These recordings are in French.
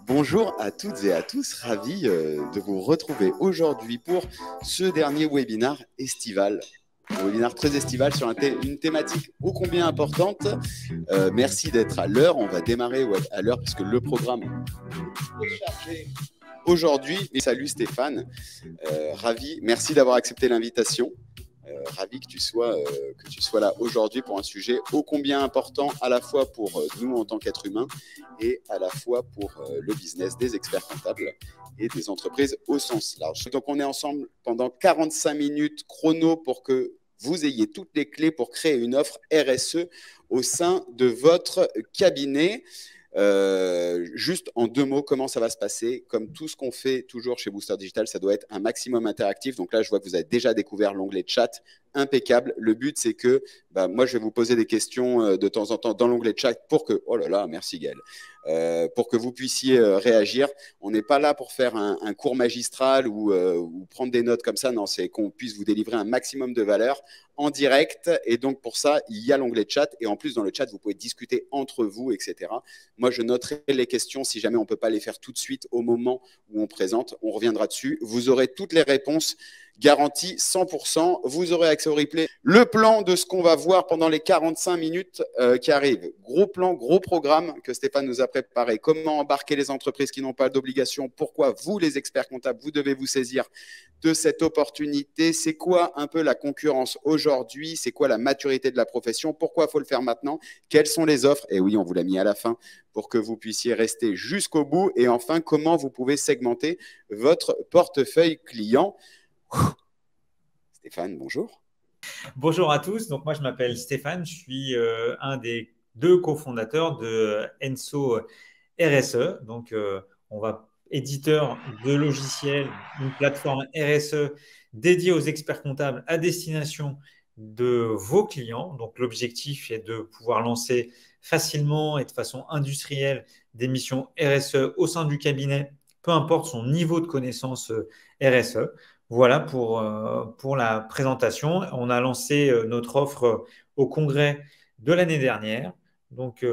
Bonjour à toutes et à tous, ravi de vous retrouver aujourd'hui pour ce dernier webinaire estival. Un webinaire très estival sur une thématique ô combien importante. Merci d'être à l'heure. On va démarrer à l'heure parce que le programme est chargé aujourd'hui. Salut Stéphane, ravi. Merci d'avoir accepté l'invitation. Ravi que tu sois là aujourd'hui pour un sujet ô combien important à la fois pour nous en tant qu'êtres humains et à la fois pour le business des experts comptables et des entreprises au sens large. Donc on est ensemble pendant 45 minutes chrono pour que vous ayez toutes les clés pour créer une offre RSE au sein de votre cabinet. Juste en 2 mots, comment ça va se passer? Comme tout ce qu'on fait toujours chez Booster Digital, ça doit être un maximum interactif. Donc là, je vois que vous avez déjà découvert l'onglet chat, impeccable. Le but, c'est que moi, je vais vous poser des questions de temps en temps dans l'onglet chat pour que, oh là là, merci Gaël, pour que vous puissiez réagir. On n'est pas là pour faire un cours magistral ou prendre des notes comme ça. Non, c'est qu'on puisse vous délivrer un maximum de valeur en direct. Et donc, pour ça, il y a l'onglet chat. Et en plus, dans le chat, vous pouvez discuter entre vous, etc. Moi, je noterai les questions si jamais on ne peut pas les faire tout de suite au moment où on présente. On reviendra dessus. Vous aurez toutes les réponses garanties 100%. Vous aurez accès au replay. Le plan de ce qu'on va voir pendant les 45 minutes qui arrivent. Gros plan, gros programme que Stéphane nous a préparé. Comment embarquer les entreprises qui n'ont pas d'obligation? Pourquoi vous, les experts comptables, vous devez vous saisir de cette opportunité? C'est quoi un peu la concurrence aujourd'hui? C'est quoi la maturité de la profession? Pourquoi il faut le faire maintenant? Quelles sont les offres? Et oui, on vous l'a mis à la fin pour que vous puissiez rester jusqu'au bout. Et enfin, comment vous pouvez segmenter votre portefeuille client? Stéphane, bonjour. Bonjour à tous. Donc moi, je m'appelle Stéphane. Je suis un des 2 cofondateurs de Enso RSE. Donc, on va éditeur de logiciels, une plateforme RSE dédiée aux experts comptables à destination de vos clients. Donc, l'objectif est de pouvoir lancer facilement et de façon industrielle des missions RSE au sein du cabinet, peu importe son niveau de connaissance RSE. Voilà pour la présentation. On a lancé notre offre au congrès de l'année dernière. Donc,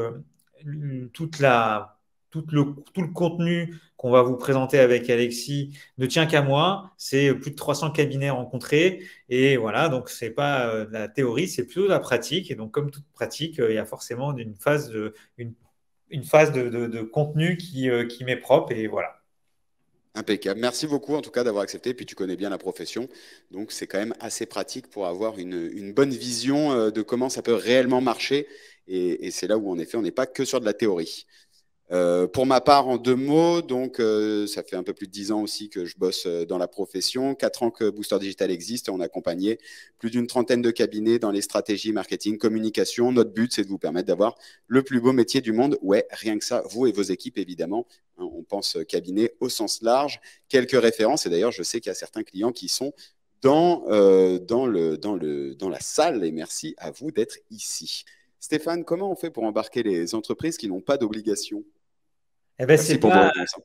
tout le contenu qu'on va vous présenter avec Alexis ne tient qu'à moi. C'est plus de 300 cabinets rencontrés. Et voilà, donc ce n'est pas de la théorie, c'est plutôt de la pratique. Et donc, comme toute pratique, il y a forcément une phase de contenu qui m'est propre. Et voilà. Impeccable. Merci beaucoup en tout cas d'avoir accepté. Puis tu connais bien la profession, donc c'est quand même assez pratique pour avoir une bonne vision de comment ça peut réellement marcher. Et c'est là où en effet on n'est pas que sur de la théorie. Pour ma part, en 2 mots, donc ça fait un peu plus de 10 ans aussi que je bosse dans la profession, 4 ans que Booster Digital existe et on a accompagné plus d'une trentaine de cabinets dans les stratégies marketing, communication. Notre but, c'est de vous permettre d'avoir le plus beau métier du monde. Ouais, rien que ça, vous et vos équipes, évidemment. Hein, on pense cabinet au sens large. Quelques références, et d'ailleurs, je sais qu'il y a certains clients qui sont dans la salle, et merci à vous d'être ici. Stéphane, comment on fait pour embarquer les entreprises qui n'ont pas d'obligation? Eh ben, Merci pour vos réponses.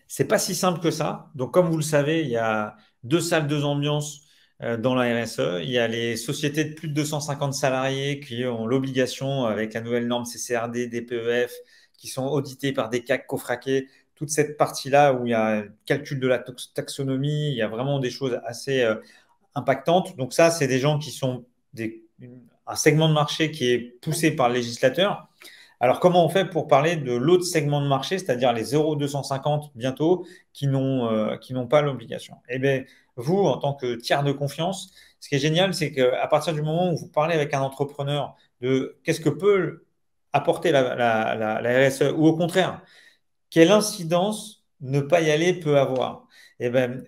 C'est pas si simple que ça. Donc, comme vous le savez, il y a 2 salles, 2 ambiances dans la RSE. Il y a les sociétés de plus de 250 salariés qui ont l'obligation, avec la nouvelle norme CCRD, DPEF, qui sont auditées par des CAC cofraqués. Toute cette partie-là où il y a le calcul de la taxonomie, il y a vraiment des choses assez impactantes. Donc, ça, c'est des gens qui sont un segment de marché qui est poussé par le législateur. Alors, comment on fait pour parler de l'autre segment de marché, c'est-à-dire les 0,250 bientôt, qui n'ont pas l'obligation? Eh bien, vous, en tant que tiers de confiance, ce qui est génial, c'est qu'à partir du moment où vous parlez avec un entrepreneur de qu'est-ce que peut apporter la RSE, ou au contraire, quelle incidence ne pas y aller peut avoir? Eh bien,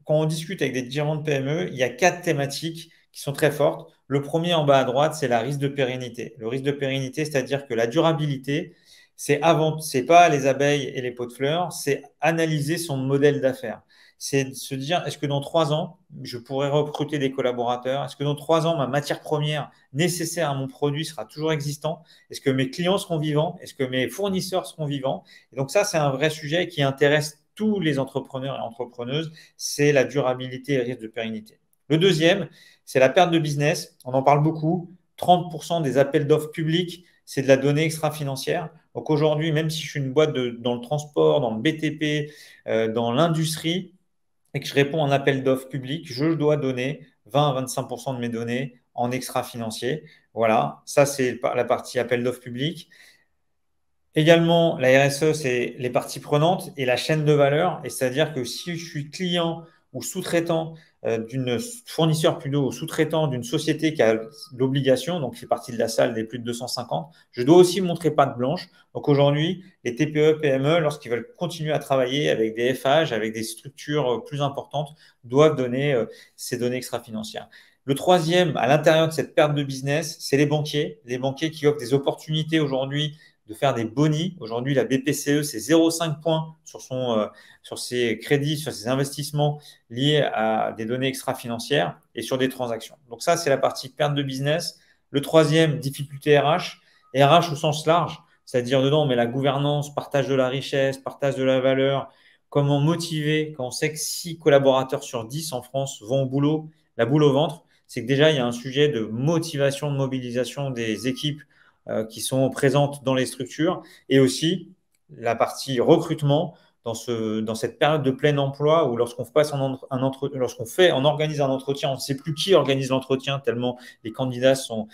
quand on discute avec des dirigeants de PME, il y a 4 thématiques qui sont très fortes. Le premier en bas à droite, c'est la risque de pérennité. Le risque de pérennité, c'est-à-dire que la durabilité, c'est pas les abeilles et les pots de fleurs, c'est analyser son modèle d'affaires. C'est de se dire, est-ce que dans 3 ans, je pourrai recruter des collaborateurs? Est-ce que dans 3 ans, ma matière première nécessaire à mon produit sera toujours existante? Est-ce que mes clients seront vivants? Est-ce que mes fournisseurs seront vivants? Et donc ça, c'est un vrai sujet qui intéresse tous les entrepreneurs et entrepreneuses, c'est la durabilité et le risque de pérennité. Le deuxième, c'est la perte de business. On en parle beaucoup. 30% des appels d'offres publics, c'est de la donnée extra-financière. Donc aujourd'hui, même si je suis une boîte dans le transport, dans le BTP, dans l'industrie, et que je réponds à un appel d'offres public, je dois donner 20 à 25% de mes données en extra-financier. Voilà, ça c'est la partie appel d'offres public. Également, la RSE, c'est les parties prenantes et la chaîne de valeur. Et c'est-à-dire que si je suis client ou sous-traitant d'une fournisseur plutôt ou sous-traitant d'une société qui a l'obligation, donc qui fait partie de la salle des plus de 250, je dois aussi montrer patte blanche. Donc aujourd'hui, les TPE, PME, lorsqu'ils veulent continuer à travailler avec des FH, avec des structures plus importantes, doivent donner ces données extra-financières. Le troisième, à l'intérieur de cette perte de business, c'est les banquiers. Les banquiers qui offrent des opportunités aujourd'hui de faire des bonis. Aujourd'hui, la BPCE, c'est 0,5 points sur ses crédits, sur ses investissements liés à des données extra-financières et sur des transactions. Donc ça, c'est la partie perte de business. Le troisième, difficulté RH. RH au sens large, c'est-à-dire dedans, on met la gouvernance, partage de la richesse, partage de la valeur, comment motiver quand on sait que 6 collaborateurs sur 10 en France vont au boulot, la boule au ventre. C'est que déjà, il y a un sujet de motivation, de mobilisation des équipes qui sont présentes dans les structures et aussi la partie recrutement dans cette période de plein emploi où lorsqu'on organise un entretien, on ne sait plus qui organise l'entretien tellement les candidats sont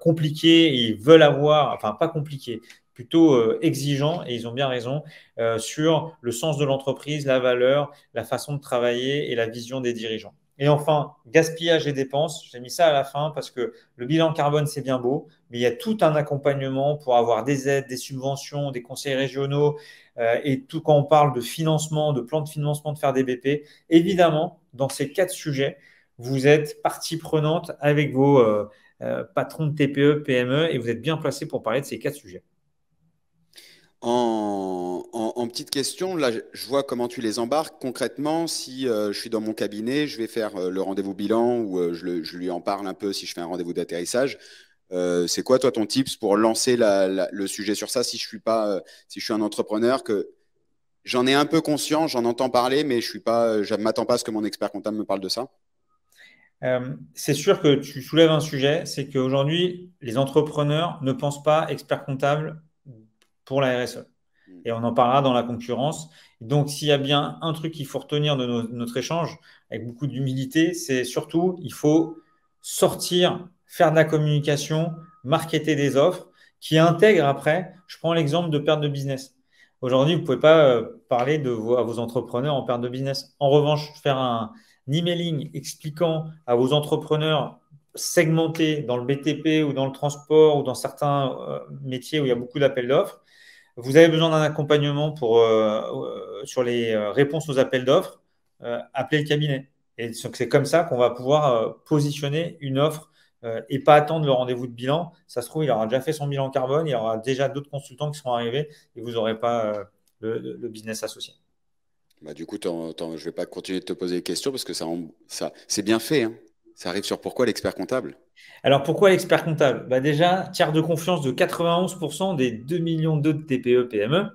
compliqués et ils veulent avoir, enfin pas compliqués, plutôt exigeants et ils ont bien raison sur le sens de l'entreprise, la valeur, la façon de travailler et la vision des dirigeants. Et enfin, gaspillage et dépenses, j'ai mis ça à la fin parce que le bilan carbone, c'est bien beau, mais il y a tout un accompagnement pour avoir des aides, des subventions, des conseils régionaux et tout quand on parle de financement, de plan de financement, de faire des BP. Évidemment, dans ces 4 sujets, vous êtes partie prenante avec vos patrons de TPE, PME et vous êtes bien placé pour parler de ces 4 sujets. En petite question, là, je vois comment tu les embarques. Concrètement, si je suis dans mon cabinet, je vais faire le rendez-vous bilan ou je lui en parle un peu si je fais un rendez-vous d'atterrissage. C'est quoi, toi, ton tips pour lancer le sujet sur ça si je suis pas, si je suis un entrepreneur que j'en ai un peu conscience, j'en entends parler, mais je ne m'attends pas à ce que mon expert comptable me parle de ça. C'est sûr que tu soulèves un sujet, c'est qu'aujourd'hui, les entrepreneurs ne pensent pas expert comptable pour la RSE. Et on en parlera dans la concurrence. Donc, s'il y a bien un truc qu'il faut retenir de notre échange, avec beaucoup d'humilité, c'est surtout, il faut sortir, faire de la communication, marketer des offres qui intègrent après. Je prends l'exemple de perte de business. Aujourd'hui, vous ne pouvez pas parler à vos entrepreneurs en perte de business. En revanche, faire un emailing expliquant à vos entrepreneurs segmentés dans le BTP ou dans le transport ou dans certains métiers où il y a beaucoup d'appels d'offres, vous avez besoin d'un accompagnement sur les réponses aux appels d'offres, appelez le cabinet. Et c'est comme ça qu'on va pouvoir positionner une offre et pas attendre le rendez-vous de bilan. Ça se trouve, il aura déjà fait son bilan carbone, il y aura déjà d'autres consultants qui seront arrivés et vous n'aurez pas le business associé. Bah, du coup, je ne vais pas continuer de te poser des questions parce que c'est bien fait, hein. Ça arrive sur pourquoi l'expert comptable? Alors, pourquoi l'expert comptable? Déjà, tiers de confiance de 91% des 2 millions de TPE, PME.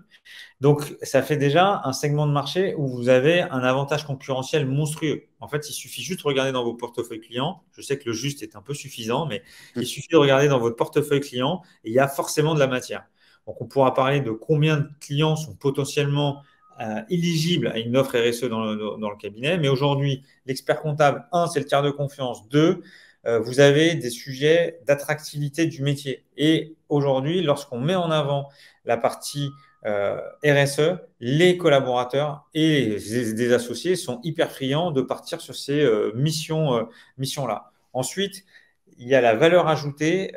Donc, ça fait déjà un segment de marché où vous avez un avantage concurrentiel monstrueux. En fait, il suffit juste de regarder dans vos portefeuilles clients. Je sais que le juste est un peu suffisant, mais il suffit de regarder dans votre portefeuille client et il y a forcément de la matière. Donc, on pourra parler de combien de clients sont potentiellement éligibles à une offre RSE dans le cabinet. Mais aujourd'hui, l'expert comptable, 1, c'est le tiers de confiance. 2, vous avez des sujets d'attractivité du métier. Et aujourd'hui, lorsqu'on met en avant la partie RSE, les collaborateurs et des associés sont hyper friands de partir sur ces missions-là. Ensuite, il y a la valeur ajoutée.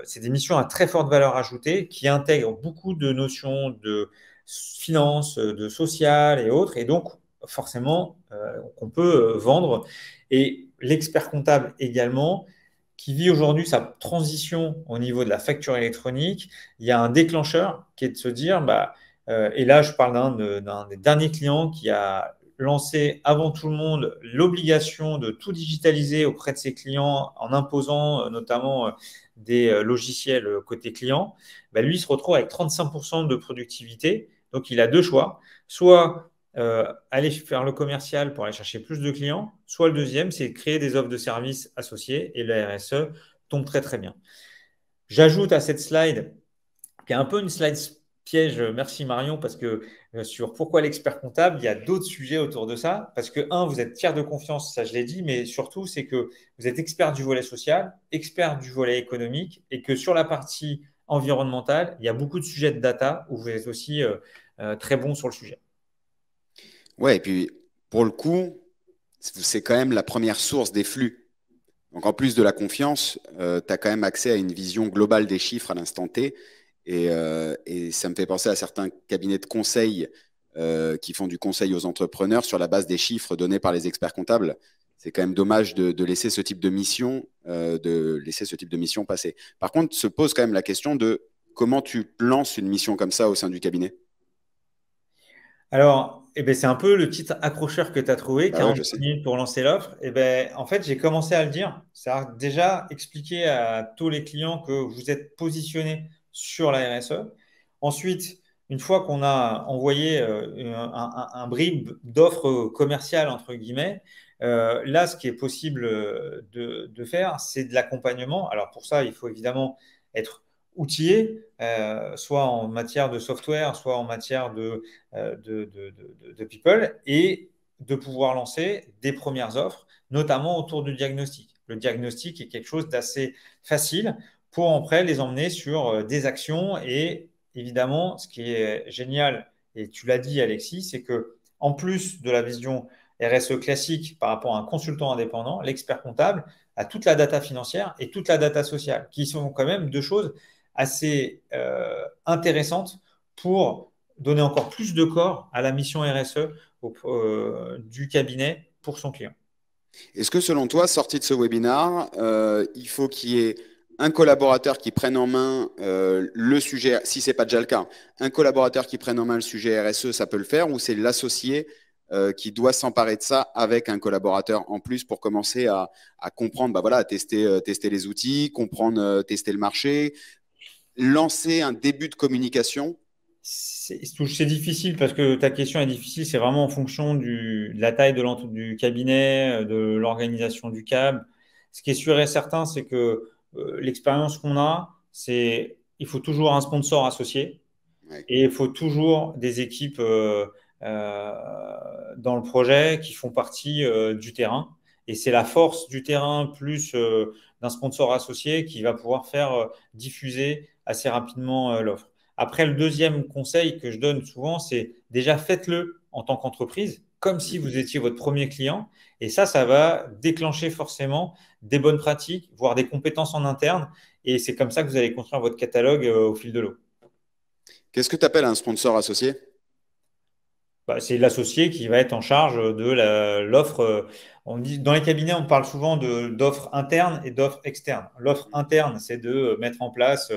C'est des missions à très forte valeur ajoutée qui intègrent beaucoup de notions de finance, de social et autres. Et donc, forcément, qu'on peut vendre. Et l'expert comptable également, qui vit aujourd'hui sa transition au niveau de la facture électronique, il y a un déclencheur qui est de se dire, et là je parle d'un des derniers clients qui a lancé avant tout le monde l'obligation de tout digitaliser auprès de ses clients en imposant notamment des logiciels côté client, lui il se retrouve avec 35% de productivité. Donc il a 2 choix, soit aller faire le commercial pour aller chercher plus de clients, soit le deuxième, c'est créer des offres de services associées et la RSE tombe très très bien. J'ajoute à cette slide qui est un peu une slide piège. Merci Marion, parce que sur pourquoi l'expert comptable, il y a d'autres sujets autour de ça. Parce que, un, vous êtes tiers de confiance, ça je l'ai dit, mais surtout, c'est que vous êtes expert du volet social, expert du volet économique, et que sur la partie environnementale, il y a beaucoup de sujets de data où vous êtes aussi très bon sur le sujet. Ouais, et puis pour le coup, c'est quand même la première source des flux. Donc en plus de la confiance, tu as quand même accès à une vision globale des chiffres à l'instant T. Et ça me fait penser à certains cabinets de conseil qui font du conseil aux entrepreneurs sur la base des chiffres donnés par les experts comptables. C'est quand même dommage de laisser ce type de mission passer. Par contre, se pose quand même la question de comment tu lances une mission comme ça au sein du cabinet. Alors, ben, c'est un peu le titre accrocheur que tu as trouvé, Bah ouais, je 45 sais. minutes pour lancer l'offre. Ben, en fait, j'ai commencé à le dire. C'est-à-dire déjà expliquer à tous les clients que vous êtes positionné sur la RSE. Ensuite, une fois qu'on a envoyé un bribe d'offres commerciales, entre guillemets, là, ce qui est possible de faire, c'est de l'accompagnement. Alors pour ça, il faut évidemment être outillé, soit en matière de software, soit en matière de people, et de pouvoir lancer des premières offres, notamment autour du diagnostic. Le diagnostic est quelque chose d'assez facile pour après les emmener sur des actions. Et évidemment, ce qui est génial, et tu l'as dit Alexis, c'est que en plus de la vision RSE classique par rapport à un consultant indépendant, l'expert comptable a toute la data financière et toute la data sociale, qui sont quand même deux choses assez intéressantes pour donner encore plus de corps à la mission RSE du cabinet pour son client. Est-ce que selon toi, sorti de ce webinaire, il faut qu'il y ait un collaborateur qui prenne en main le sujet, si ce n'est pas déjà le cas, un collaborateur qui prenne en main le sujet RSE, ça peut le faire, ou c'est l'associé qui doit s'emparer de ça avec un collaborateur en plus pour commencer à comprendre, bah voilà, à tester les outils, comprendre, tester le marché, lancer un début de communication? C'est difficile parce que ta question est difficile. C'est vraiment en fonction de la taille du cabinet, de l'organisation du CAB. Ce qui est sûr et certain, c'est que l'expérience qu'on a, c'est il faut toujours un sponsor associé Ouais. et il faut toujours des équipes euh, dans le projet qui font partie du terrain. Et c'est la force du terrain plus d'un sponsor associé qui va pouvoir faire diffuser assez rapidement l'offre. Après, le deuxième conseil que je donne souvent, c'est déjà faites-le en tant qu'entreprise, comme si vous étiez votre premier client. Et ça va déclencher forcément des bonnes pratiques, voire des compétences en interne. Et c'est comme ça que vous allez construire votre catalogue au fil de l'eau. Qu'est-ce que tu appelles un sponsor associé? Bah, c'est l'associé qui va être en charge de l'offre. On dit, dans les cabinets, on parle souvent d'offres internes et d'offres externes. L'offre interne, c'est de mettre en place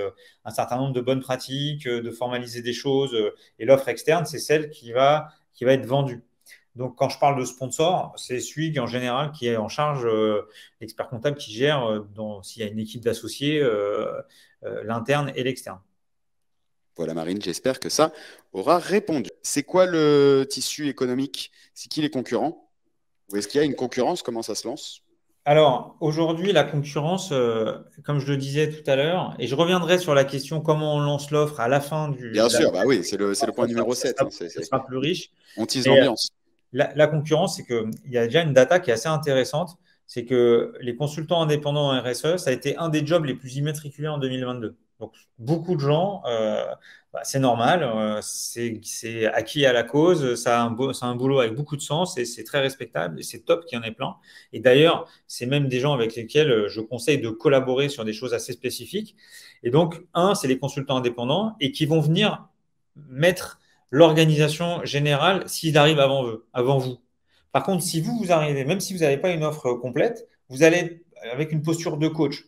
un certain nombre de bonnes pratiques, de formaliser des choses. Et l'offre externe, c'est celle qui va être vendue. Donc, quand je parle de sponsor, c'est celui qui, en général, qui est en charge, l'expert comptable qui gère, s'il y a une équipe d'associés, l'interne et l'externe. Voilà, Marine, j'espère que ça aura répondu. C'est quoi le tissu économique? C'est qui les concurrents? Ou est-ce qu'il y a une concurrence? Comment ça se lance? Alors, aujourd'hui, la concurrence, comme je le disais tout à l'heure, et je reviendrai sur la question comment on lance l'offre à la fin Bien sûr, bah oui, c'est le point numéro 7. ça sera plus riche. On tease Mais l'ambiance. la concurrence, c'est qu'il y a déjà une data qui est assez intéressante. C'est que les consultants indépendants en RSE, ça a été un des jobs les plus immatriculés en 2022. Donc, beaucoup de gens, c'est normal, c'est acquis à la cause, c'est un boulot avec beaucoup de sens et c'est très respectable et c'est top qu'il y en ait plein. Et d'ailleurs, c'est même des gens avec lesquels je conseille de collaborer sur des choses assez spécifiques. Et donc, c'est les consultants indépendants et qui vont venir mettre l'organisation générale s'il arrive avant vous. Par contre, si vous arrivez, même si vous n'avez pas une offre complète, vous allez avec une posture de coach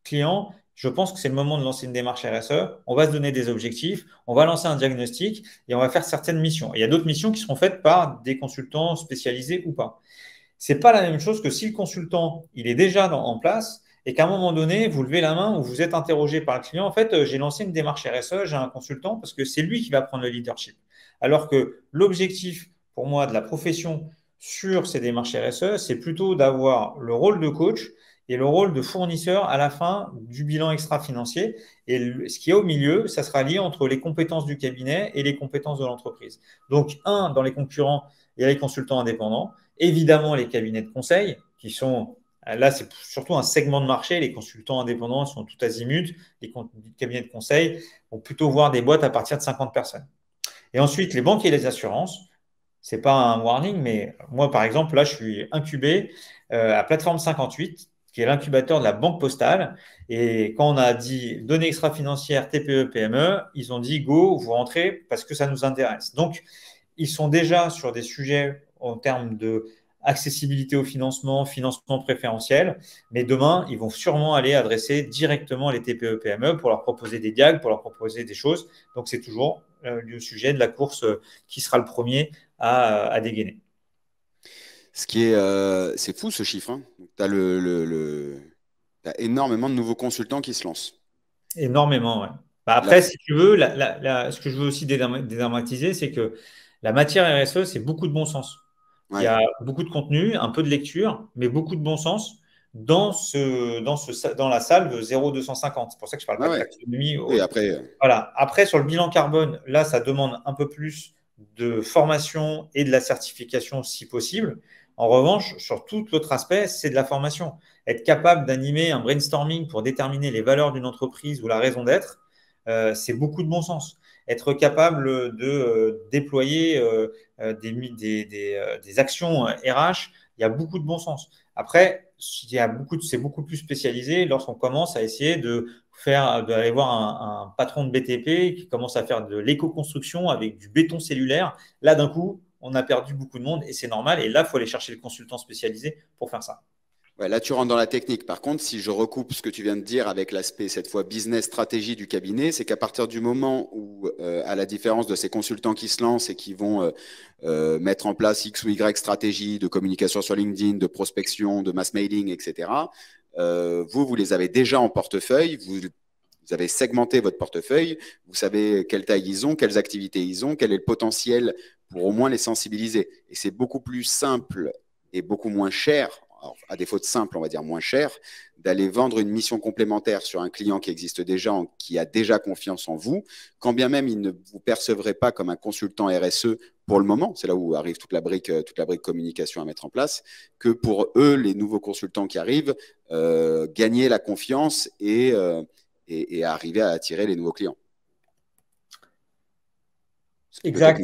client. Je pense que c'est le moment de lancer une démarche RSE. On va se donner des objectifs, on va lancer un diagnostic et on va faire certaines missions. Et il y a d'autres missions qui seront faites par des consultants spécialisés ou pas. C'est pas la même chose que si le consultant il est déjà en place et qu'à un moment donné, vous levez la main ou vous êtes interrogé par le client. En fait, j'ai lancé une démarche RSE, j'ai un consultant parce que c'est lui qui va prendre le leadership. Alors que l'objectif pour moi de la profession sur ces démarches RSE, c'est plutôt d'avoir le rôle de coach et le rôle de fournisseur à la fin du bilan extra-financier. Et ce qui est au milieu, ça sera lié entre les compétences du cabinet et les compétences de l'entreprise. Donc, dans les concurrents, il y a les consultants indépendants, évidemment les cabinets de conseil qui sont… Là, c'est surtout un segment de marché. Les consultants indépendants sont tout azimuts. Les cabinets de conseil vont plutôt voir des boîtes à partir de 50 personnes. Et ensuite, les banques et les assurances, ce n'est pas un warning, mais moi, par exemple, là, je suis incubé à Plateforme 58, qui est l'incubateur de la Banque Postale. Et quand on a dit données extra-financières, TPE, PME, ils ont dit go, vous rentrez parce que ça nous intéresse. Donc, ils sont déjà sur des sujets en termes de accessibilité au financement, financement préférentiel, mais demain, ils vont sûrement aller adresser directement les TPE, PME pour leur proposer des diags, pour leur proposer des choses. Donc, c'est toujours le sujet de la course qui sera le premier à dégainer. C'est fou ce chiffre, hein. Tu as énormément de nouveaux consultants qui se lancent. Énormément, ouais. Bah Là, après, si tu veux, ce que je veux aussi dédramatiser, c'est que la matière RSE, c'est beaucoup de bon sens. Il y ouais. a beaucoup de contenu, un peu de lecture, mais beaucoup de bon sens dans la salle de 0,250. C'est pour ça que je ne parle Ouais, pas de ouais. taxonomie. Oui, après, Voilà. Après, sur le bilan carbone, là, ça demande un peu plus de formation et de la certification si possible. En revanche, sur tout l'autre aspect, c'est de la formation. Être capable d'animer un brainstorming pour déterminer les valeurs d'une entreprise ou la raison d'être, c'est beaucoup de bon sens. Être capable de déployer des actions RH, il y a beaucoup de bon sens. Après, c'est beaucoup plus spécialisé lorsqu'on commence à essayer d'aller voir un patron de BTP qui commence à faire de l'éco-construction avec du béton cellulaire. Là, d'un coup, on a perdu beaucoup de monde et c'est normal. Et là, il faut aller chercher le consultant spécialisé pour faire ça. ouais, là, tu rentres dans la technique. Par contre, si je recoupe ce que tu viens de dire avec l'aspect, cette fois, business stratégie du cabinet, c'est qu'à partir du moment où, à la différence de ces consultants qui se lancent et qui vont mettre en place X ou Y stratégie de communication sur LinkedIn, de prospection, de mass mailing, etc., vous les avez déjà en portefeuille, vous avez segmenté votre portefeuille, vous savez quelle taille ils ont, quelles activités ils ont, quel est le potentiel pour au moins les sensibiliser. Et c'est beaucoup plus simple et beaucoup moins cher, alors, à défaut de simple, on va dire moins cher, d'aller vendre une mission complémentaire sur un client qui existe déjà, qui a déjà confiance en vous, quand bien même il ne vous percevrait pas comme un consultant RSE pour le moment, c'est là où arrive toute la brique communication à mettre en place, que pour eux, les nouveaux consultants qui arrivent, gagner la confiance et arriver à attirer les nouveaux clients. Exact.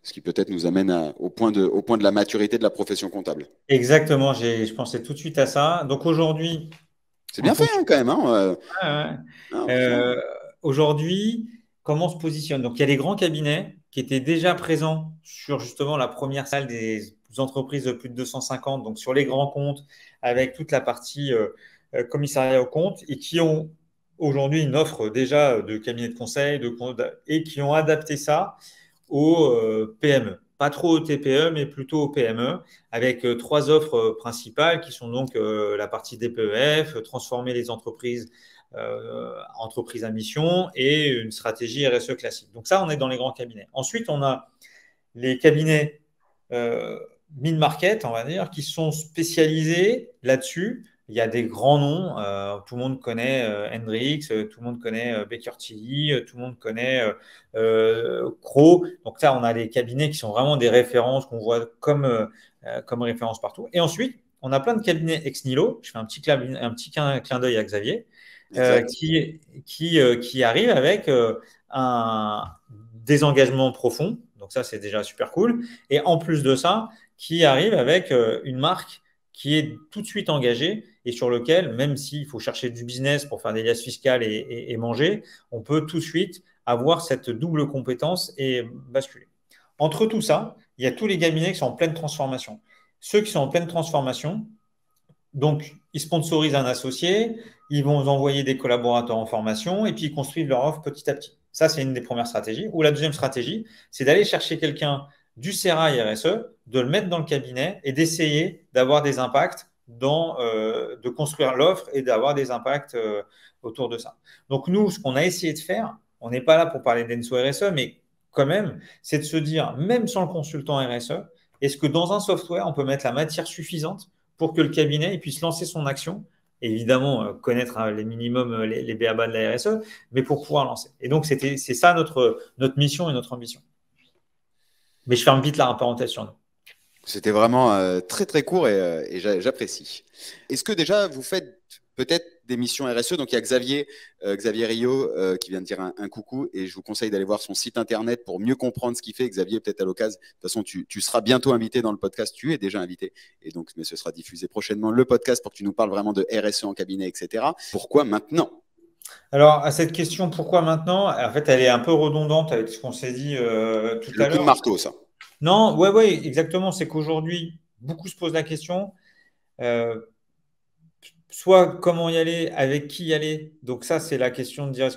Ce qui peut-être nous amène au point de la maturité de la profession comptable. Exactement. Je pensais tout de suite à ça. Donc aujourd'hui, c'est bien fait hein, quand même. Hein, aujourd'hui, comment on se positionne? Donc il y a les grands cabinets qui étaient déjà présents sur justement la première salle des entreprises de plus de 250, donc sur les grands comptes, avec toute la partie commissariat aux comptes, et qui ont aujourd'hui une offre déjà de cabinet de conseil et qui ont adapté ça aux PME. Pas trop aux TPE, mais plutôt aux PME, avec trois offres principales qui sont donc la partie DPEF, transformer les entreprises à mission et une stratégie RSE classique. Donc ça, on est dans les grands cabinets. Ensuite, on a les cabinets mid-market, on va dire, qui sont spécialisés là-dessus. Il y a des grands noms, tout le monde connaît Hendrix, tout le monde connaît Baker Tilly, tout le monde connaît Crowe. Donc là, on a des cabinets qui sont vraiment des références qu'on voit comme références partout. Et ensuite, on a plein de cabinets ex nihilo. Je fais un petit clin d'œil à Xavier, qui arrive avec un désengagement profond. Donc ça, c'est déjà super cool. Et en plus de ça, qui arrive avec une marque qui est tout de suite engagée et sur lequel, même s'il faut chercher du business pour faire des liasses fiscales et manger, on peut tout de suite avoir cette double compétence et basculer. Entre tout ça, il y a tous les cabinets qui sont en pleine transformation. Ceux qui sont en pleine transformation, donc ils sponsorisent un associé, ils vont envoyer des collaborateurs en formation et puis ils construisent leur offre petit à petit. Ça, c'est une des premières stratégies. Ou la deuxième stratégie, c'est d'aller chercher quelqu'un du Sérail RSE, de le mettre dans le cabinet et d'essayer d'avoir des impacts de construire l'offre et d'avoir des impacts autour de ça. Donc nous, ce qu'on a essayé de faire, on n'est pas là pour parler d'Enso RSE, mais quand même, c'est de se dire, même sans le consultant RSE, est-ce que dans un software, on peut mettre la matière suffisante pour que le cabinet il puisse lancer son action. Évidemment, connaître les minimums, les b.a.-ba de la RSE, mais pour pouvoir lancer. Et donc, c'est ça notre mission et notre ambition. Mais je ferme vite la parenthèse sur nous. C'était vraiment très très court et j'apprécie. Est-ce que déjà vous faites peut-être des missions RSE? Donc il y a Xavier Rio qui vient de dire un coucou et je vous conseille d'aller voir son site internet pour mieux comprendre ce qu'il fait. Xavier, peut-être à l'occasion. De toute façon, tu seras bientôt invité dans le podcast. Tu es déjà invité et donc mais ce sera diffusé prochainement le podcast pour que tu nous parles vraiment de RSE en cabinet, etc. Pourquoi maintenant? Alors, à cette question, pourquoi maintenant? En fait, elle est un peu redondante avec ce qu'on s'est dit tout Le à coup de l'heure. marteau, ça. Non, ouais, exactement. C'est qu'aujourd'hui, beaucoup se posent la question, euh, soit comment y aller, avec qui y aller. Donc ça, c'est la question de dire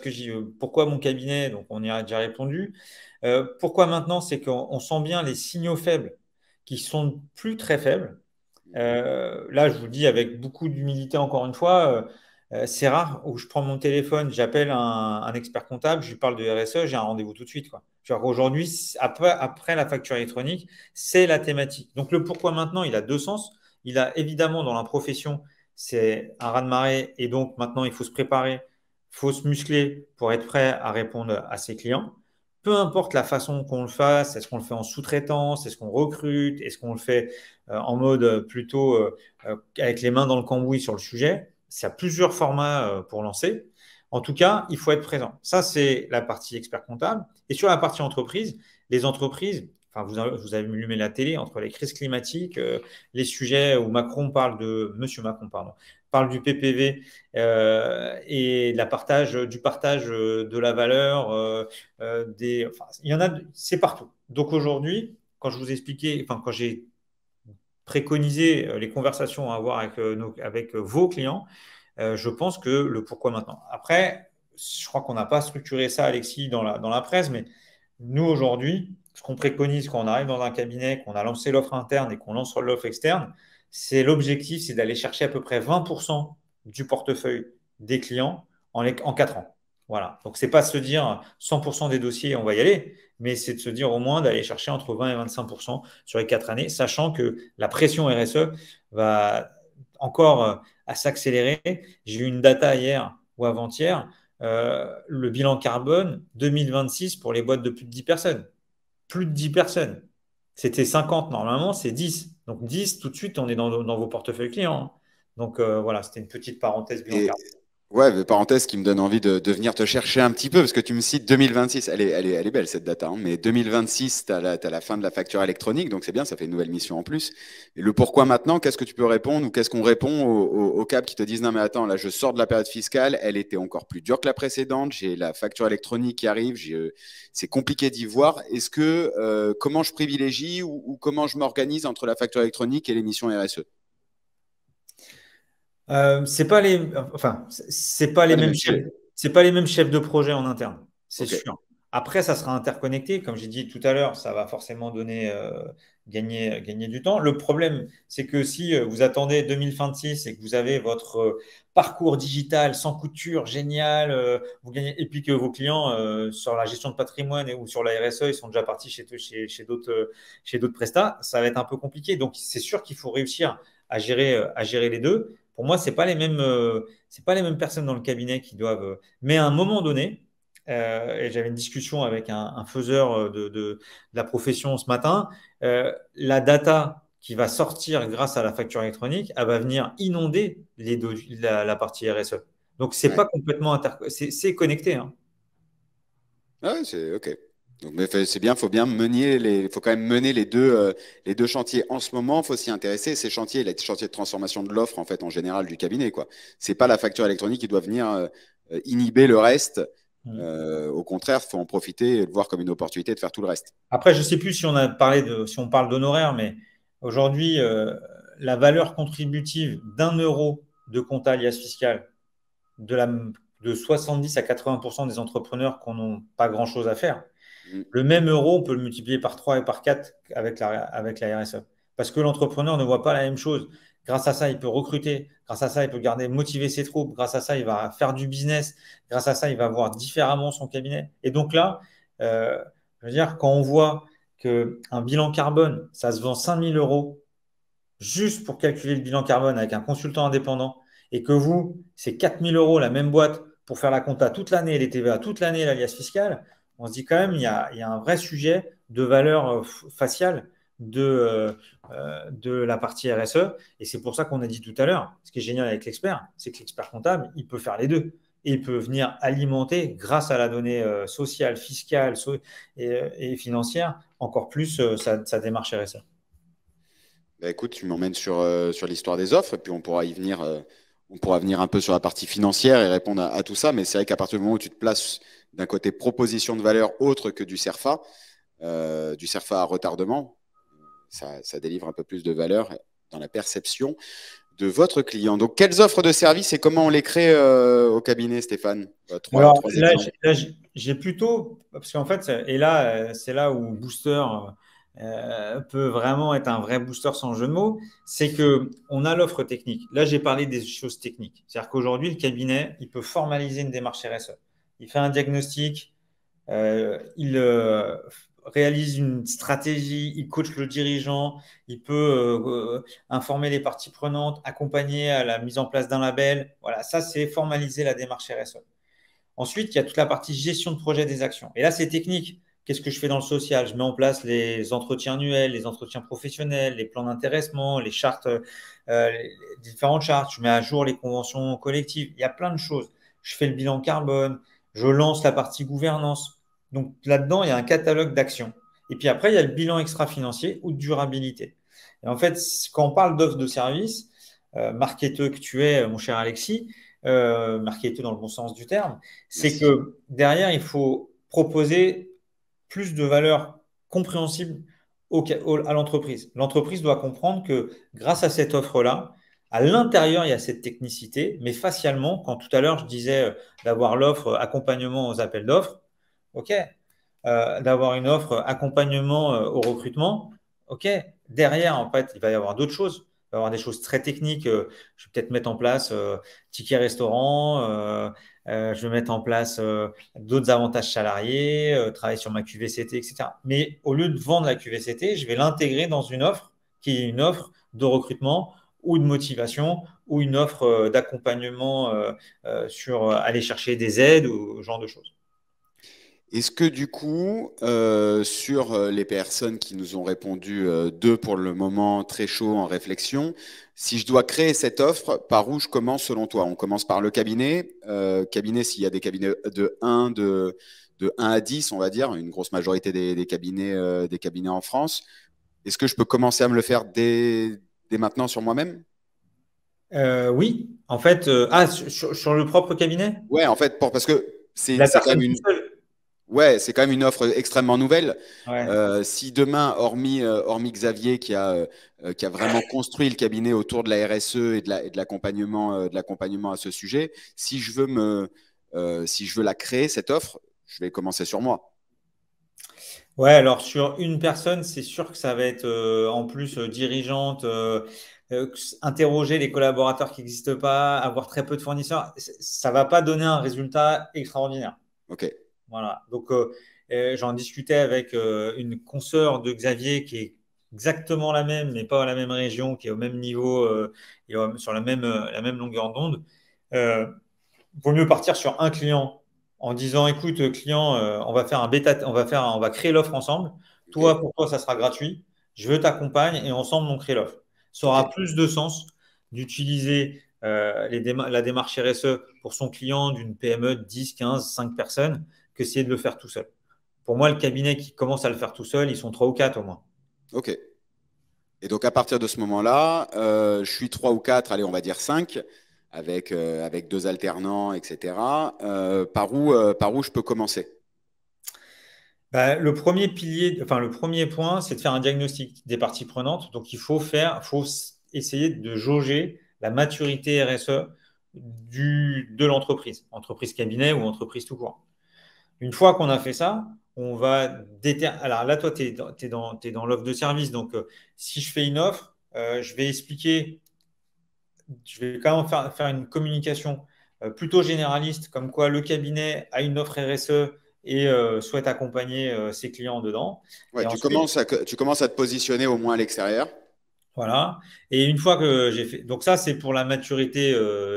pourquoi mon cabinet? Donc on y a déjà répondu. Pourquoi maintenant? C'est qu'on sent bien les signaux faibles qui sont plus très faibles. Là, je vous dis avec beaucoup d'humilité, encore une fois, c'est rare où je prends mon téléphone, j'appelle un expert comptable, je lui parle de RSE, j'ai un rendez-vous tout de suite, quoi. Aujourd'hui, après la facture électronique, c'est la thématique. Donc, le pourquoi maintenant, il a deux sens. Il a évidemment dans la profession, c'est un raz-de-marée et donc maintenant, il faut se préparer, il faut se muscler pour être prêt à répondre à ses clients. Peu importe la façon qu'on le fasse, est-ce qu'on le fait en sous-traitance, est-ce qu'on recrute, est-ce qu'on le fait en mode plutôt avec les mains dans le cambouis sur le sujet. Il y a plusieurs formats pour lancer. En tout cas, il faut être présent. Ça, c'est la partie expert comptable. Et sur la partie entreprise, les entreprises, enfin, vous avez allumé la télé entre les crises climatiques, les sujets où Macron parle de, Monsieur Macron, pardon, parle du PPV et du partage de la valeur, enfin, il y en a, c'est partout. Donc aujourd'hui, quand je vous expliquais, enfin, quand j'ai préconisé les conversations à avoir avec vos clients, je pense que le pourquoi maintenant. Après, je crois qu'on n'a pas structuré ça, Alexis, dans la presse, mais nous, aujourd'hui, ce qu'on préconise quand on arrive dans un cabinet, qu'on a lancé l'offre interne et qu'on lance l'offre externe, c'est l'objectif, c'est d'aller chercher à peu près 20% du portefeuille des clients en 4 ans. Voilà. Donc, ce n'est pas se dire 100% des dossiers, on va y aller, mais c'est de se dire au moins d'aller chercher entre 20 et 25% sur les 4 années, sachant que la pression RSE va encore à s'accélérer. J'ai eu une data hier ou avant-hier, le bilan carbone 2026 pour les boîtes de plus de 10 personnes. Plus de 10 personnes. C'était 50, normalement, c'est 10. Donc 10, tout de suite, on est dans vos portefeuilles clients, hein. Donc voilà, c'était une petite parenthèse bilan Et, carbone. ouais, mais parenthèse qui me donne envie de venir te chercher un petit peu, parce que tu me cites 2026, elle est belle cette date, hein, mais 2026, tu as, la fin de la facture électronique, donc c'est bien, ça fait une nouvelle mission en plus. Et le pourquoi maintenant, qu'est-ce que tu peux répondre ou qu'est-ce qu'on répond aux CAP qui te disent, non mais attends, là je sors de la période fiscale, elle était encore plus dure que la précédente, j'ai la facture électronique qui arrive, c'est compliqué d'y voir. Est-ce que, comment je privilégie ou comment je m'organise entre la facture électronique et l'émission RSE? C'est pas les, enfin, c'est pas les Pas les mêmes mêmes chefs, sujets. c'est pas les mêmes chefs de projet en interne, c'est Ok. sûr. Après, ça sera interconnecté, comme j'ai dit tout à l'heure, ça va forcément donner gagner du temps. Le problème, c'est que si vous attendez 2026 et que vous avez votre parcours digital sans couture génial, vous gagnez, et puis que vos clients sur la gestion de patrimoine ou sur la RSE, ils sont déjà partis chez d'autres prestats, ça va être un peu compliqué. Donc, c'est sûr qu'il faut réussir à gérer les deux. Pour moi, c'est pas les mêmes personnes dans le cabinet qui doivent. Mais à un moment donné, et j'avais une discussion avec un faiseur de la profession ce matin, la data qui va sortir grâce à la facture électronique, elle va venir inonder la partie RSE. Donc, c'est Ouais. pas complètement c'est connecté, hein. Ah ouais, c'est ok. Donc, mais c'est bien, faut quand même mener les deux chantiers en ce moment. Faut s'y intéresser. Ces chantiers, les chantiers de transformation de l'offre, en fait, en général, du cabinet, quoi. C'est pas la facture électronique qui doit venir inhiber le reste. Mm. Au contraire, faut en profiter et le voir comme une opportunité de faire tout le reste. Après, je ne sais plus si on parle d'honoraires, mais aujourd'hui, la valeur contributive d'1 euro de compte alias fiscal de, la, de 70 à 80% des entrepreneurs qui n'ont pas grand-chose à faire, Mm. le même euro, on peut le multiplier par 3 et par 4 avec la RSE. Parce que l'entrepreneur ne voit pas la même chose. Grâce à ça, il peut recruter. Grâce à ça, il peut motiver ses troupes. Grâce à ça, il va faire du business. Grâce à ça, il va voir différemment son cabinet. Et donc là, euh, je veux dire, quand on voit qu'un bilan carbone, ça se vend 5 000 euros juste pour calculer le bilan carbone avec un consultant indépendant et que vous, c'est 4 000 € la même boîte pour faire la compta toute l'année, les TVA toute l'année, l'alias fiscal, on se dit quand même, il y a un vrai sujet de valeur faciale de la partie RSE. Et c'est pour ça qu'on a dit tout à l'heure, ce qui est génial avec l'expert, c'est que l'expert comptable, il peut faire les deux. Et il peut venir alimenter, grâce à la donnée sociale, fiscale et financière, encore plus sa démarche RSE. Bah, écoute, tu m'emmènes sur l'histoire des offres, et puis on pourra venir un peu sur la partie financière et répondre à tout ça. Mais c'est vrai qu'à partir du moment où tu te places d'un côté proposition de valeur autre que du CERFA à retardement, ça délivre un peu plus de valeur dans la perception de votre client. Donc, quelles offres de services et comment on les crée au cabinet, Stéphane? Alors Trois là, exemples. j'ai plutôt, parce qu'en fait, et là, c'est là où Booster peut vraiment être un vrai booster sans jeu de mots, c'est que on a l'offre technique. Là, j'ai parlé des choses techniques. C'est-à-dire qu'aujourd'hui, le cabinet, il peut formaliser une démarche RSE. Il fait un diagnostic, il réalise une stratégie, il coach le dirigeant, il peut informer les parties prenantes, accompagner à la mise en place d'un label. Voilà, ça, c'est formaliser la démarche RSE. Ensuite, il y a toute la partie gestion de projet des actions. Et là, c'est technique. Qu'est-ce que je fais dans le social? Je mets en place les entretiens annuels, les entretiens professionnels, les plans d'intéressement, les chartes, les différentes chartes. Je mets à jour les conventions collectives. Il y a plein de choses. Je fais le bilan carbone. Je lance la partie gouvernance. Donc là-dedans, il y a un catalogue d'actions. Et puis après, il y a le bilan extra-financier ou de durabilité. Et en fait, quand on parle d'offres de services, marketeux que tu es, mon cher Alexis, marketeux dans le bon sens du terme, c'est Merci. que derrière, il faut proposer plus de valeur compréhensible à l'entreprise. L'entreprise doit comprendre que grâce à cette offre-là, à l'intérieur, il y a cette technicité, mais facialement, quand tout à l'heure je disais d'avoir l'offre accompagnement aux appels d'offres, OK, d'avoir une offre accompagnement au recrutement, OK, derrière, en fait, il va y avoir d'autres choses. Il va y avoir des choses très techniques. Je vais peut-être mettre en place ticket restaurant, je vais mettre en place d'autres avantages salariés, travailler sur ma QVCT, etc. Mais au lieu de vendre la QVCT, je vais l'intégrer dans une offre qui est une offre de recrutement ou de motivation ou une offre d'accompagnement sur aller chercher des aides ou ce genre de choses. Est-ce que du coup, sur les personnes qui nous ont répondu, deux pour le moment, très chaud en réflexion, si je dois créer cette offre, par où je commence selon toi? On commence par le cabinet. Cabinet, s'il y a des cabinets de 1 à 10, on va dire, une grosse majorité des cabinets en France. Est-ce que je peux commencer à me le faire dès maintenant sur moi-même? Oui, en fait, sur le propre cabinet, Ouais, en fait, parce que la c'est quand même personne toute une, seule. ouais, c'est quand même une offre extrêmement nouvelle. Ouais. Si demain, hormis Xavier qui a vraiment construit le cabinet autour de la RSE et de l'accompagnement à ce sujet, si je veux la créer, cette offre, je vais commencer sur moi. Ouais, alors sur une personne, c'est sûr que ça va être en plus dirigeante, interroger les collaborateurs qui n'existent pas, avoir très peu de fournisseurs, ça va pas donner un résultat extraordinaire. Ok, Voilà. Donc, j'en discutais avec une consoeur de Xavier qui est exactement la même, mais pas à la même région, qui est au même niveau et sur la même longueur d'onde. Euh, Vaut mieux partir sur un client en disant, écoute, client, on va faire un bêta, on va créer l'offre ensemble. ok, Toi, pour toi, ça sera gratuit. Je veux t'accompagner et ensemble, on crée l'offre. Ça ok. aura plus de sens d'utiliser la démarche RSE pour son client d'une PME de 10, 15, 5 personnes que essayer de le faire tout seul. Pour moi, le cabinet qui commence à le faire tout seul, ils sont 3 ou 4 au moins. Ok. Et donc à partir de ce moment-là, je suis trois ou quatre, allez, on va dire cinq, avec deux alternants, etc. Par où je peux commencer? Bah, le premier pilier, enfin le premier point, c'est de faire un diagnostic des parties prenantes. Donc faut essayer de jauger la maturité RSE de l'entreprise, entreprise cabinet ou entreprise tout court. Une fois qu'on a fait ça, on va déterminer. Alors là, toi, t'es dans l'offre de service. Donc, si je fais une offre, je vais expliquer, je vais quand même faire une communication plutôt généraliste, comme quoi le cabinet a une offre RSE et souhaite accompagner ses clients dedans. Ouais, Et ensuite, tu commences à te positionner au moins à l'extérieur. Voilà. Et une fois que j'ai fait, donc ça, c'est pour la maturité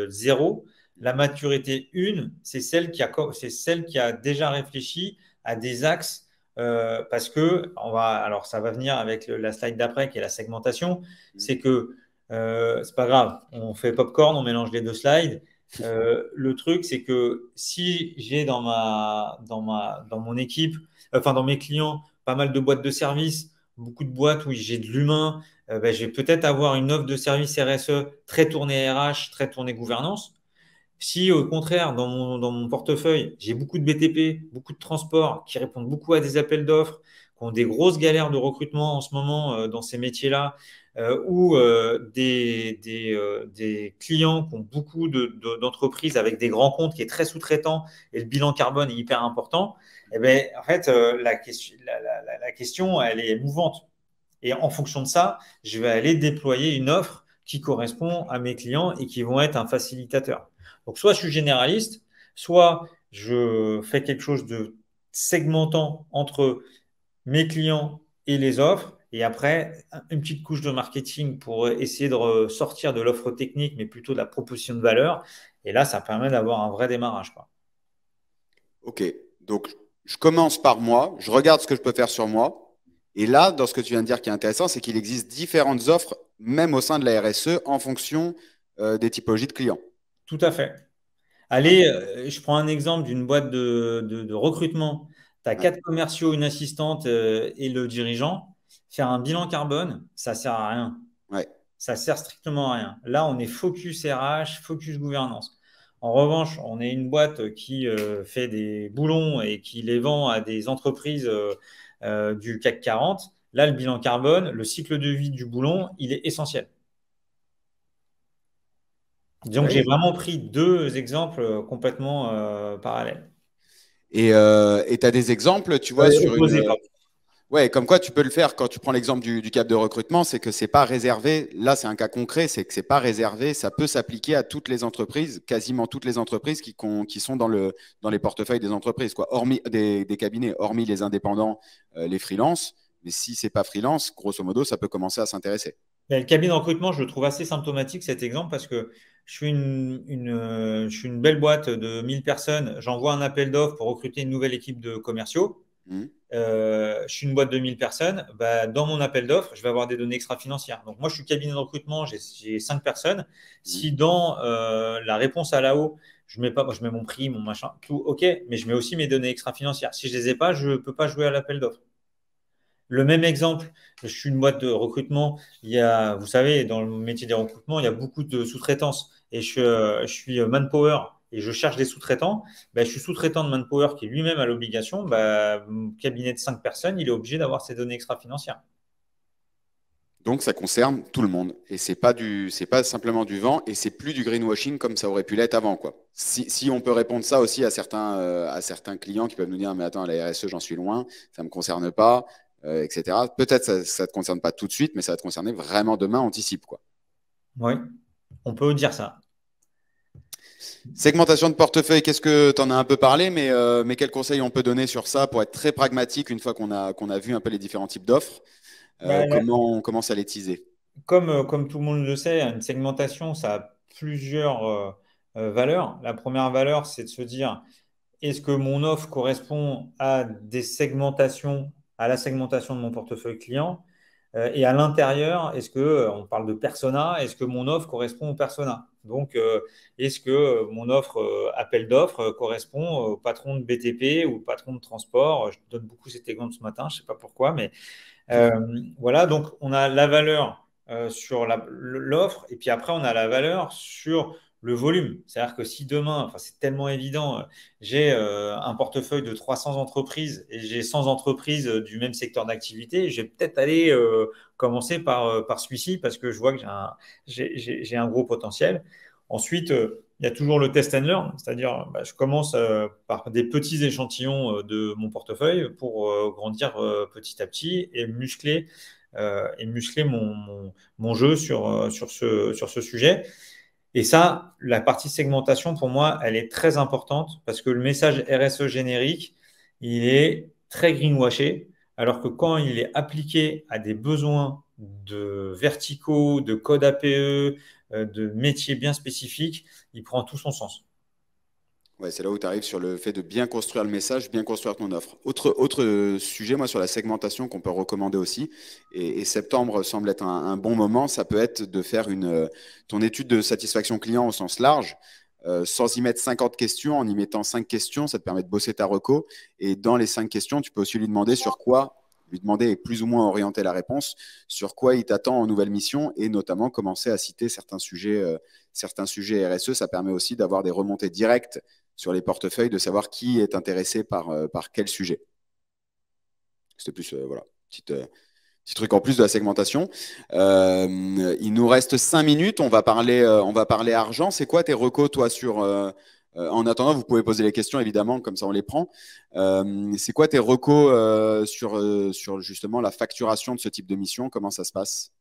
0. La maturité 1, c'est celle qui a déjà réfléchi à des axes parce que alors ça va venir avec la slide d'après qui est la segmentation. C'est que c'est pas grave, on fait popcorn, on mélange les deux slides. Le truc, c'est que si j'ai dans mon équipe, enfin dans mes clients, pas mal de boîtes de services, beaucoup de boîtes où j'ai de l'humain, ben, je vais peut-être avoir une offre de service RSE très tournée RH, très tournée gouvernance. Si au contraire, dans mon portefeuille, j'ai beaucoup de BTP, beaucoup de transports qui répondent beaucoup à des appels d'offres, qui ont des grosses galères de recrutement en ce moment dans ces métiers-là, ou des clients qui ont beaucoup d'entreprises avec des grands comptes qui est très sous-traitant et le bilan carbone est hyper important, eh ben, en fait, la question, elle est mouvante. Et en fonction de ça, je vais aller déployer une offre qui correspond à mes clients et qui vont être un facilitateur. Donc, soit je suis généraliste, soit je fais quelque chose de segmentant entre mes clients et les offres. Et après, une petite couche de marketing pour essayer de sortir de l'offre technique, mais plutôt de la proposition de valeur. Et là, ça permet d'avoir un vrai démarrage, quoi. Ok, donc je commence par moi, je regarde ce que je peux faire sur moi. Et là, dans ce que tu viens de dire qui est intéressant, c'est qu'il existe différentes offres, même au sein de la RSE, en fonction des typologies de clients. Tout à fait. Ouais, Allez, je prends un exemple d'une boîte de recrutement. Tu as ouais, quatre commerciaux, une assistante et le dirigeant. Faire un bilan carbone, ça sert à rien. ouais. Ça sert strictement à rien. Là, on est focus RH, focus gouvernance. En revanche, on est une boîte qui fait des boulons et qui les vend à des entreprises du CAC 40. Là, le bilan carbone, le cycle de vie du boulon, il est essentiel. Donc, j'ai Ouais. vraiment pris deux exemples complètement parallèles. Et tu as des exemples, tu vois, sur une. Opposés, pardon. Ouais, comme quoi tu peux le faire quand tu prends l'exemple du cap de recrutement, c'est que c'est pas réservé. Là, c'est un cas concret, c'est que c'est pas réservé. Ça peut s'appliquer à toutes les entreprises, quasiment toutes les entreprises qui sont dans les portefeuilles des entreprises, quoi. Hormis des cabinets, hormis les indépendants, les freelances. Mais si c'est pas freelance, grosso modo, ça peut commencer à s'intéresser. Mais le cabinet de recrutement, je le trouve assez symptomatique cet exemple parce que je suis une belle boîte de 1000 personnes. J'envoie un appel d'offres pour recruter une nouvelle équipe de commerciaux. Mhm. Je suis une boîte de 1000 personnes. Bah, dans mon appel d'offres, je vais avoir des données extra-financières. Donc, moi, je suis cabinet de recrutement, j'ai 5 personnes. Mhm. Si dans la réponse à là-haut, je mets pas, je mets mon prix, mon machin, tout, OK, mais je mets aussi mes données extra-financières. Si je les ai pas, je ne peux pas jouer à l'appel d'offres. Le même exemple, je suis une boîte de recrutement. Vous savez, dans le métier des recrutements, il y a beaucoup de sous-traitance. Et je suis manpower et je cherche des sous-traitants. Ben, je suis sous-traitant de manpower qui lui-même a l'obligation. Ben, mon cabinet de 5 personnes, il est obligé d'avoir ses données extra-financières. Donc, ça concerne tout le monde. Et c'est pas simplement du vent et c'est plus du greenwashing comme ça aurait pu l'être avant, quoi. Si on peut répondre ça aussi à certains clients qui peuvent nous dire, mais attends, la RSE, j'en suis loin, ça me concerne pas, etc. Peut-être ça te concerne pas tout de suite, mais ça va te concerner vraiment demain, anticipe, quoi. Oui, on peut dire ça. Segmentation de portefeuille, qu'est-ce que tu en as un peu parlé, mais quels conseils on peut donner sur ça pour être très pragmatique une fois qu'on a vu un peu les différents types d'offres, Ben, comment on commence à les teaser? comme tout le monde le sait, une segmentation, ça a plusieurs valeurs. La première valeur, c'est de se dire, est-ce que mon offre correspond à des segmentations, à la segmentation de mon portefeuille client? Et à l'intérieur, est-ce que on parle de persona? Est-ce que mon offre correspond au persona? Donc, est-ce que mon offre appel d'offres correspond au patron de BTP ou au patron de transport? Je donne beaucoup cet exemple ce matin, je ne sais pas pourquoi, mais voilà. Donc, on a la valeur sur l'offre et puis après, on a la valeur sur le volume. C'est-à-dire que si demain, enfin, c'est tellement évident, j'ai un portefeuille de 300 entreprises et j'ai 100 entreprises du même secteur d'activité, je vais peut-être aller commencer par celui-ci parce que je vois que j'ai un gros potentiel. Ensuite, il y a toujours le test and learn, c'est-à-dire bah, je commence par des petits échantillons de mon portefeuille pour grandir petit à petit et muscler mon jeu sur ce sujet. Et ça, la partie segmentation, pour moi, elle est très importante parce que le message RSE générique, il est très greenwashé, alors que quand il est appliqué à des besoins de verticaux, de code APE, de métiers bien spécifiques, il prend tout son sens. Ouais, c'est là où tu arrives sur le fait de bien construire le message, bien construire ton offre. Autre sujet, moi, sur la segmentation qu'on peut recommander aussi, et septembre semble être un bon moment, ça peut être de faire ton étude de satisfaction client au sens large, sans y mettre 50 questions, en y mettant 5 questions, ça te permet de bosser ta reco. Et dans les 5 questions, tu peux aussi lui demander lui demander et plus ou moins orienter la réponse, sur quoi il t'attend en nouvelle mission, et notamment commencer à citer certains sujets RSE. Ça permet aussi d'avoir des remontées directes sur les portefeuilles, de savoir qui est intéressé par quel sujet. C'était plus, voilà, petit truc en plus de la segmentation. Il nous reste 5 minutes, on va parler argent. C'est quoi tes recos, toi, en attendant, vous pouvez poser les questions, évidemment, comme ça on les prend. C'est quoi tes recos sur justement la facturation de ce type de mission? Comment ça se passe?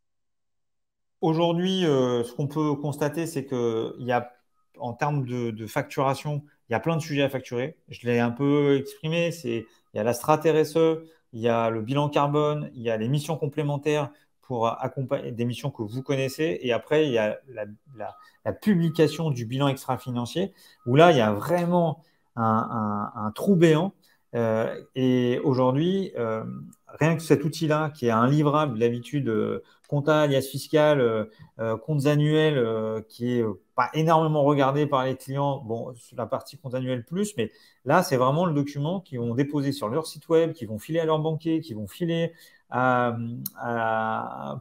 Aujourd'hui, ce qu'on peut constater, c'est qu'il y a, en termes de facturation, il y a plein de sujets à facturer. Je l'ai un peu exprimé. Il y a la strat RSE, il y a le bilan carbone, il y a les missions complémentaires pour accompagner des missions que vous connaissez. Et après, il y a la publication du bilan extra-financier, où là, il y a vraiment un trou béant. Et aujourd'hui, rien que cet outil-là, qui est un livrable d'habitude, compta, alias fiscal, comptes annuels, qui est pas énormément regardé par les clients. Bon, sur la partie compte annuel plus, mais là, c'est vraiment le document qu'ils vont déposer sur leur site web, qu'ils vont filer à leur banquier, qu'ils vont filer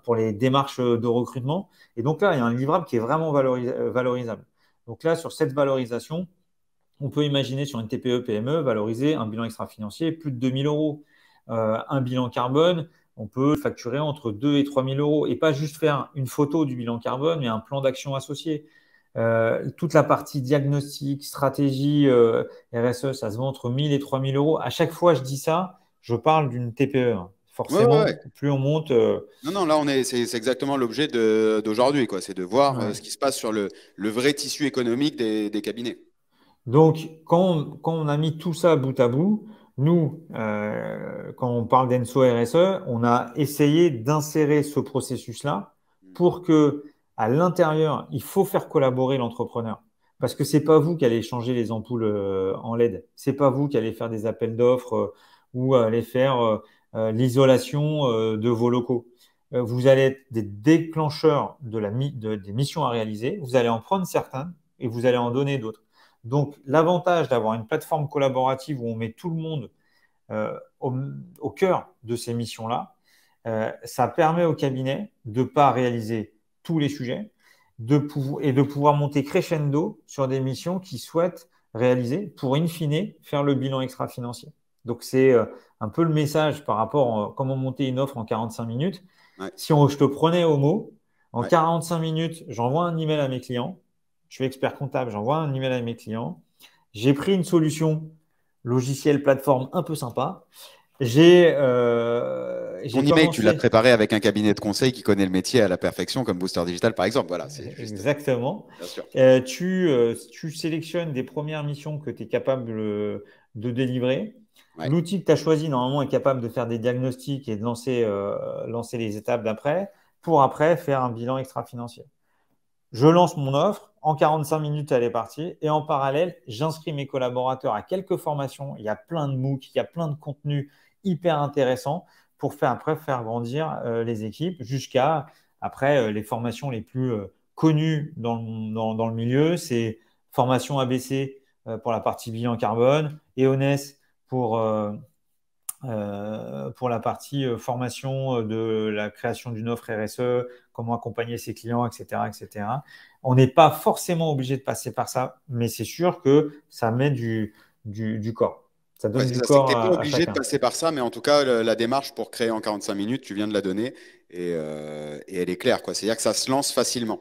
pour les démarches de recrutement. Et donc là, il y a un livrable qui est vraiment valorisable. Donc là, sur cette valorisation, on peut imaginer sur une TPE-PME valoriser un bilan extra-financier plus de 2 000 euros. Un bilan carbone, on peut facturer entre 2 et 3 000 euros et pas juste faire une photo du bilan carbone, mais un plan d'action associé. Toute la partie diagnostic, stratégie, RSE, ça se vend entre 1 000 et 3 000 euros. À chaque fois, je dis ça, je parle d'une TPE. Ouais, ouais, Forcément, ouais. plus on monte. Non, non, là, c'est exactement l'objet d'aujourd'hui, quoi. C'est de voir Ouais. ce qui se passe sur le vrai tissu économique des cabinets. Donc, quand on a mis tout ça bout à bout, nous, quand on parle d'Enso RSE, on a essayé d'insérer ce processus-là pour que, à l'intérieur, il faut faire collaborer l'entrepreneur. Parce que c'est pas vous qui allez changer les ampoules en LED. C'est pas vous qui allez faire des appels d'offres ou allez faire l'isolation de vos locaux. Vous allez être des déclencheurs des missions à réaliser. Vous allez en prendre certaines et vous allez en donner d'autres. Donc, l'avantage d'avoir une plateforme collaborative où on met tout le monde au cœur de ces missions-là, ça permet au cabinet de ne pas réaliser tous les sujets et de pouvoir monter crescendo sur des missions qu'ils souhaitent réaliser pour, in fine, faire le bilan extra-financier. Donc, c'est un peu le message par rapport à comment monter une offre en 45 minutes. Ouais, Si je te prenais au mot, en ouais. 45 minutes, j'envoie un email à mes clients. Je suis expert comptable, j'envoie un email à mes clients. J'ai pris une solution logiciel, plateforme un peu sympa. Ton J'ai email, tu l'as commencé préparé avec un cabinet de conseil qui connaît le métier à la perfection, comme Booster Digital, par exemple. Voilà, c'est juste, exactement. bien sûr. Tu sélectionnes des premières missions que tu es capable de délivrer. Ouais. L'outil que tu as choisi, normalement, est capable de faire des diagnostics et de lancer les étapes d'après pour après faire un bilan extra-financier. Je lance mon offre. En 45 minutes, elle est partie. Et en parallèle, j'inscris mes collaborateurs à quelques formations. Il y a plein de MOOC, il y a plein de contenus hyper intéressants pour après faire grandir les équipes jusqu'à après les formations les plus connues dans le milieu. C'est formation ABC pour la partie bilan carbone, EONES pour, pour la partie formation de la création d'une offre RSE, comment accompagner ses clients, etc., etc. On n'est pas forcément obligé de passer par ça, mais c'est sûr que ça met du corps. Ça Ouais, donne c'est du ça, c'est que corps tu n'es pas à obligé de chacun. passer par ça, mais en tout cas, la démarche pour créer en 45 minutes, tu viens de la donner et elle est claire, quoi. C'est-à-dire que ça se lance facilement.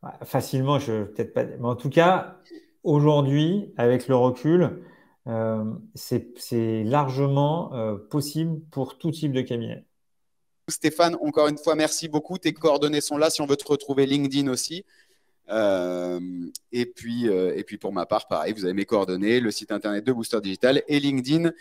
Ouais, facilement, je peut-être pas. Mais en tout cas, aujourd'hui, avec le recul, c'est largement possible pour tout type de cabinet. Stéphane, encore une fois, merci beaucoup. Tes coordonnées sont là si on veut te retrouver LinkedIn aussi. Et puis pour ma part, pareil, vous avez mes coordonnées, le site internet de Booster Digital et LinkedIn.